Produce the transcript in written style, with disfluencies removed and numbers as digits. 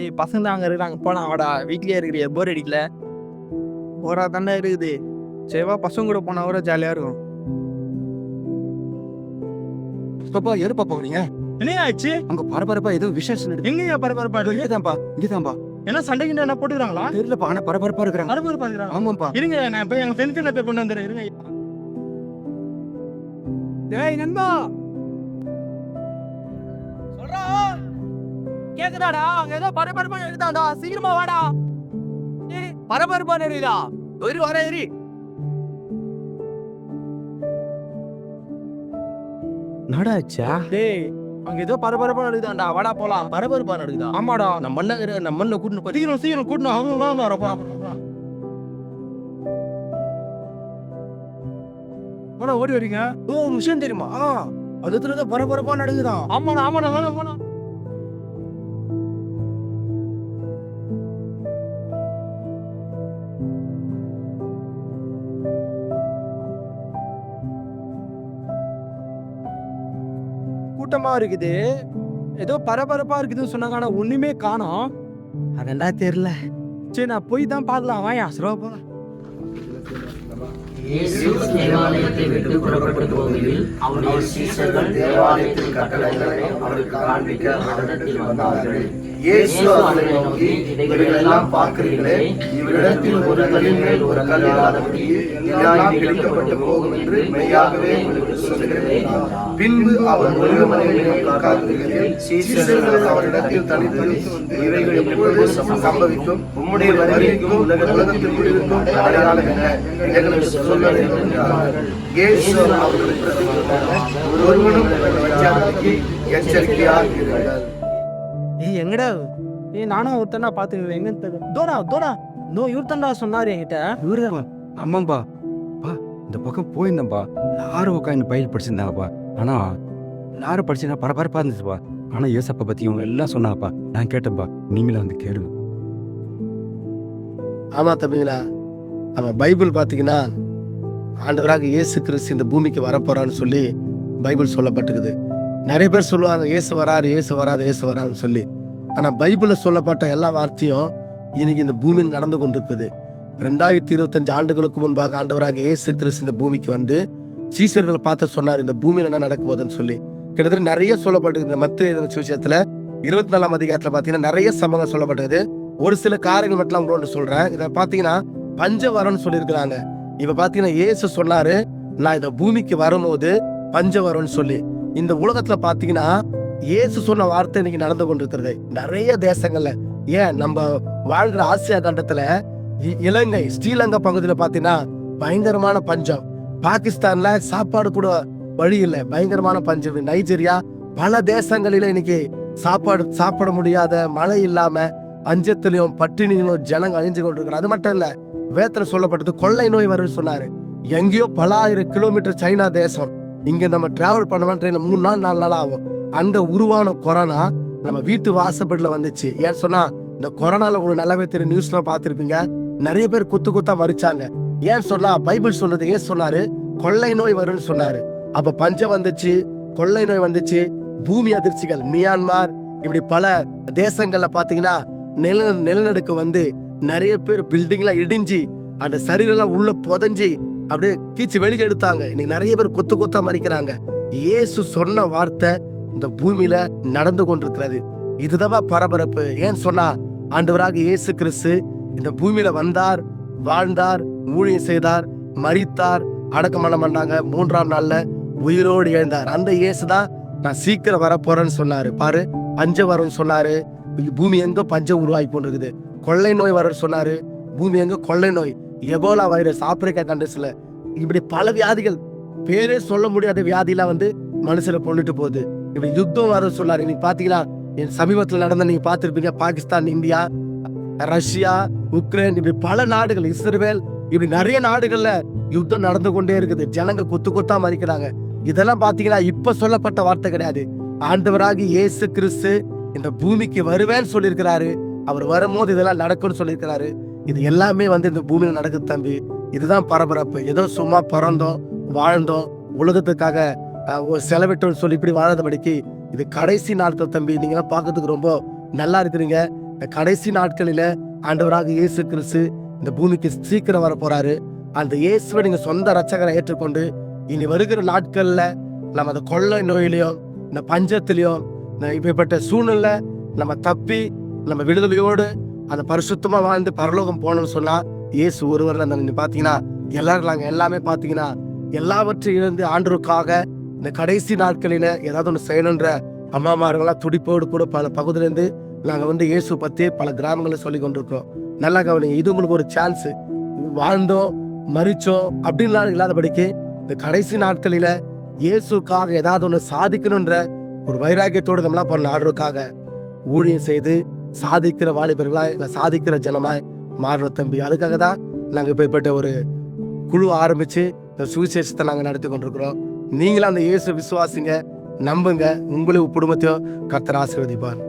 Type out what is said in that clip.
டேய் பசங்க தான் அங்கே இருக்கிறாங்க, போலாம் வாடா. வீட்லயே இருக்கிறிய, போர் அடிக்கல? போரா தானே இருக்குது. சரிவா, பசங்க கூட போனா கூட ஜாலியாக இருக்கும். பாப்பா எருப்பா போகிறீங்க? என்ன ஆச்சு? அங்க பரபரப்பா ஏதோ விசேஷம் நடக்குது. எங்கேயா பரபரப்பா இருக்கு? இங்கதான்பா. என்ன சண்டைக்கு என்ன போட்டுக்கிறாங்களா? தெரியலப்பா, ஆனா பரபரப்பா இருக்கிறாங்க. பரபரப்பா இருக்கிறாங்க. ஆமாப்பா. இருங்க, நான் போய் எங்க ஃப்ரெண்ட்ஸ் போய் கொண்டு வந்துடுறேன். இருங்க. டேய் நண்பா, சொல்றா கேக்குதாடா? அங்க ஏதோ பரபரப்பா இருக்குதாடா, சீக்கிரமா வாடா. ஏய் பரபரப்பா இருக்குதா? ஒரு வர ஏறி நடாச்சா? டேய் அங்க ஏதோ பரபரப்பா நடக்குதாண்டா, வாடா போலாம். பரபரப்பா நடக்குதா? ஆமாடா, நம்ம மண்ண கூட்டிட்டு போய் சீக்கிரம் கூட்டணும். அவங்க போனா ஓடி வரீங்க. ஓ விஷயம் தெரியுமா? அதுல பரபரப்பா நடக்குதான். ஆமாடா போனா. கூட்டமா இருக்குது, ஏதோ பரபரப்பா இருக்குதுன்னு சொன்னாங்க, ஆனா ஒண்ணுமே காணோம். அதெண்டா தெரியல. சரி நான் போய் தான் பார்க்கலாம். வாயா சிறப்பா. இயேசு தேவாலயத்தை விட்டு புறப்பட்டு போகையில் அவருடைய சீஷர்கள் தேவாலயத்தின் கட்டளைகளை அவருக்கு காண்பிக்க அவரிடத்தில் வந்தார்கள். இயேசு அவர்களை நோக்கி, இவைகளெல்லாம் பார்க்கிறீர்களே, இவ்விடத்தில் ஒரு கல்லின் மேல் ஒரு கல் இல்லாதபடி எல்லாம் இடிக்கப்பட்டு போகும் என்று மெய்யாகவே உங்களுக்கு சொல்கிறேன். பின்பு அவர் ஒலிவமலையில் உட்கார்ந்திருக்கையில் சீஷர்கள் அவரிடத்தில் தனித்து, இவைகள் எப்பொழுது சம்பவிக்கும்? உம்முடைய வருகைக்கும் உலகத்தின் முடிவுக்கும் அடையாளம் என்ன? எங்களுக்கு சொல்ல வேண்டும் என்றார்கள். இயேசு அவர்களுக்கு பிரதியுத்தரமாக, ஒருவனும் எச்சரிக்கையாக இருங்கள். ஏய் எங்கடா? ஏய் நானும் ஒருத்தனா பாத்துக்கிறேன். எங்கன்னு தெரியல. தோடா இவர் தான்டா சொன்னாரு என்கிட்ட. இவருதான். ஆமாம்பா. இந்த பக்கம் போயிருந்தேன்ப்பா. எல்லாரும் உட்காந்து பயில் படிச்சிருந்தாங்கப்பா. ஆனா எல்லாரும் படிச்சுன்னா பரபரப்பா இருந்துச்சுப்பா. ஆனா ஏசப்பா பத்தி இவங்க எல்லாம் சொன்னாப்பா. நான் கேட்டேன்ப்பா, நீங்களும் வந்து கேளுங்க. ஆமா தம்பிங்களா, அவன் பைபிள் பார்த்தீங்கன்னா ஆண்டவராக இயேசு கிறிஸ்து இந்த பூமிக்கு வரப்போறான்னு சொல்லி பைபிள் சொல்லப்பட்டிருக்குது. நிறைய பேர் சொல்லுவாங்க இயேசு வராருன்னு சொல்லி. ஆனா பைபிள்ல சொல்லப்பட்ட எல்லா வார்த்தையும் இன்னைக்கு இந்த பூமியில் நடந்து கொண்டிருக்குது. 2025 ஆண்டுகளுக்கு முன்பாக ஆண்டவராக இயேசு கிறிஸ்து இந்த பூமிக்கு வந்து சீசர்களை பார்த்து சொன்னார், இந்த பூமியில் என்ன நடக்க போகுதுன்னு சொல்லி. கிட்டத்தட்ட நிறைய சொல்லப்பட்டிருக்கு. மத்திய சுவிசேஷத்துல 24ஆம் அதிகாரத்துல பாத்தீங்கன்னா நிறைய சம்பவங்கள் சொல்லப்பட்டது. ஒரு சில காரியங்கள் மட்டும் உங்களோட சொல்றேன். இதை பாத்தீங்கன்னா பஞ்சவரம்னு சொல்லியிருக்கிறாங்க. இப்ப பாத்தீங்கன்னா இயேசு சொன்னாரு, நான் இந்த பூமிக்கு வரும்போது பஞ்சவரம்னு சொல்லி. இந்த உலகத்துல பாத்தீங்கன்னா இயேசு சொன்ன வார்த்தை இன்னைக்கு நடந்து கொண்டிருக்கிறது நிறைய தேசங்கள்ல. ஏன் நம்ம வாழ்கிற ஆசியா கண்டத்துல இலங்கை ஸ்ரீலங்கா பகுதியில பாத்தீங்கன்னா பயங்கரமான பஞ்சம். பாகிஸ்தான்ல சாப்பாடு கூட வழி இல்லை, பயங்கரமான பஞ்சம். நைஜீரியா, பல தேசங்களில இன்னைக்கு சாப்பிட முடியாத, மழை இல்லாம பஞ்சத்திலையும் பட்டினியிலும் ஜனங்க அழிஞ்சு கொண்டிருக்கிறார். அது மட்டும் இல்ல, வேதத்துல சொல்லப்பட்டது கொள்ளை நோய் வரும்னு சொன்னாரு. எங்கேயோ பல 1000 கிலோமீட்டர் சைனா தேசம், இங்க நம்ம டிராவல் பண்ணலாம் ட்ரெயின்ல 3 நாள் 4 நாள் ஆகும். அந்த உருவான கொரோனா நம்ம வீட்டு வாசப்படில வந்துச்சு. ஏன்னு சொன்னா இந்த கொரோனால உங்களுக்கு நல்லாவே தெரியும், நியூஸ்ல பார்த்திருப்பீங்க. நிறைய பேர் குத்தா மறிச்சாங்க. ஏன் சொன்னா பைபிள் சொல்றது ஏன் சொன்னாரு? கொள்ளை நோய் வரும்னு சொன்னாரு. அப்ப பஞ்சம் வந்துச்சு, கொள்ளை நோய் வந்துச்சு, பூமி அதிர்ச்சிகள். மியான்மார் இப்படி பல தேசங்கள்ல பாத்தீங்கன்னா நிலநடுக்கு வந்து நிறைய பேர் பில்டிங்ல இடிஞ்சு அந்த சரீரம் உள்ள புதஞ்சி அப்படியே கீச்சு வெளியே எடுத்தாங்க. இன்னைக்கு நிறைய பேர் கொத்தா மறிக்கிறாங்க. இயேசு சொன்ன வார்த்தை இந்த பூமியில நடந்து கொண்டிருக்கிறது. இதுதான் பரபரப்பு. ஏன் சொன்னா ஆண்டவராக இயேசு கிறிஸ்து இந்த பூமியில வந்தார், வாழ்ந்தார், ஊழியம் செய்தார், மரித்தார், அடக்கம் பண்ணாங்க, 3ஆம் நாள்ல உயிரோடு எழுந்தார். அந்த இயேசுதான் நான் சீக்கிரம் வரப்போறேன்னு சொன்னாரு. பாரு, பஞ்சம் வரும்னு சொன்னாரு, பூமி எங்க பஞ்சம் உருவாகி கொண்டிருக்குது. கொள்ளை நோய் வரும்னு சொன்னாரு, பூமி எங்க கொள்ளை நோய். எபோலா வைரஸ் ஆப்பிரிக்கா கண்ட்ரிஸ்ல, இப்படி பல வியாதிகள், பேரே சொல்ல முடியாத வியாதிலாம் வந்து மனுஷனை கொண்டுட்டு போகுது. இப்படி யுத்தம் வரும் சொன்னாரு. இன்னைக்கு பாத்தீங்கன்னா சமீபத்தில் நடந்த நீங்க பார்த்திருப்பீங்க, பாகிஸ்தான், இந்தியா, ரஷ்யா, உக்ரைன், இப்படி பல நாடுகள், இஸ்ரேல், இப்படி நிறைய நாடுகள்ல யுத்தம் நடந்து கொண்டே இருக்குது. ஜனங்க கொத்தா மறிக்கிறாங்க. இதெல்லாம் பாத்தீங்கன்னா இப்ப சொல்லப்பட்ட வார்த்தை கிடையாது. ஆண்டவராகி இயேசு கிறிஸ்து இந்த பூமிக்கு வருவேன்னு சொல்லியிருக்கிறாரு. அவர் வரும்போது இதெல்லாம் நடக்கும்னு சொல்லியிருக்கிறாரு. இது எல்லாமே வந்து இந்த பூமியில நடக்குது தம்பி. இதுதான் பரபரப்பு. ஏதோ சும்மா பிறந்தோம், வாழ்ந்தோம், உலகத்துக்காக செலவிட்டோம்னு சொல்லி இப்படி வாழாதபடிக்கு இது கடைசி நாட்கள் தம்பி. நீங்க பார்க்கறதுக்கு ரொம்ப நல்லா இருக்கிறீங்க. இந்த கடைசி நாட்களில ஆண்டவராக இயேசு கிறிஸ்து இந்த பூமிக்கு சீக்கிரம் வர போறாரு. அந்த இயேசுவை நீங்க சொந்த ரட்சகரை ஏற்றுக்கொண்டு இனி வருகிற நாட்கள்ல நம்ம அந்த கொள்ளை நோயிலையும் இந்த பஞ்சத்திலையும் இப்படிப்பட்ட சூழ்நிலை நம்ம தப்பி நம்ம விடுதலையோடு அந்த பரிசுத்தமா வாழ்ந்து பரலோகம் போகணும்னு சொன்னா இயேசு ஒருவர் நீங்க பாத்தீங்கன்னா எல்லாரும் நாங்க எல்லாமே பாத்தீங்கன்னா எல்லாவற்றையும் இழந்து ஆண்டவருக்காக இந்த கடைசி நாட்களில ஏதாவது ஒன்று செய்யணுன்ற அம்மாமார்களா துடிப்போடு கூட பல பகுதியிலேருந்து நாங்க இயேசு பத்தி பல கிராமங்களை சொல்லி கொண்டிருக்கோம். நல்லா கவனிங்க, இது உங்களுக்கு ஒரு சான்ஸ். வாழ்ந்தோம் மறிச்சோம் அப்படின்லாம் இல்லாதபடிக்கு இந்த கடைசி நாட்களில இயேசுக்காக ஏதாவது ஒன்று சாதிக்கணுன்ற ஒரு வைராக்கியத்தோடு நம்மளாம் பண்ண ஆண்டவருக்காக ஊழியம் செய்து சாதிக்கிற வாலிபர்களாய் இல்லை சாதிக்கிற ஜனமாய் மாறணும் தம்பி. அதுக்காக தான் நாங்கள் இப்படிப்பட்ட ஒரு குழு ஆரம்பிச்சு இந்த சுவிசேஷத்தை நாங்கள் நடத்தி கொண்டிருக்கிறோம். நீங்களும் அந்த இயேசு விசுவாசிங்க, நம்புங்க, உங்களையும் குடும்பத்தையும் கர்த்தர் ஆசீர்வதிப்பார்.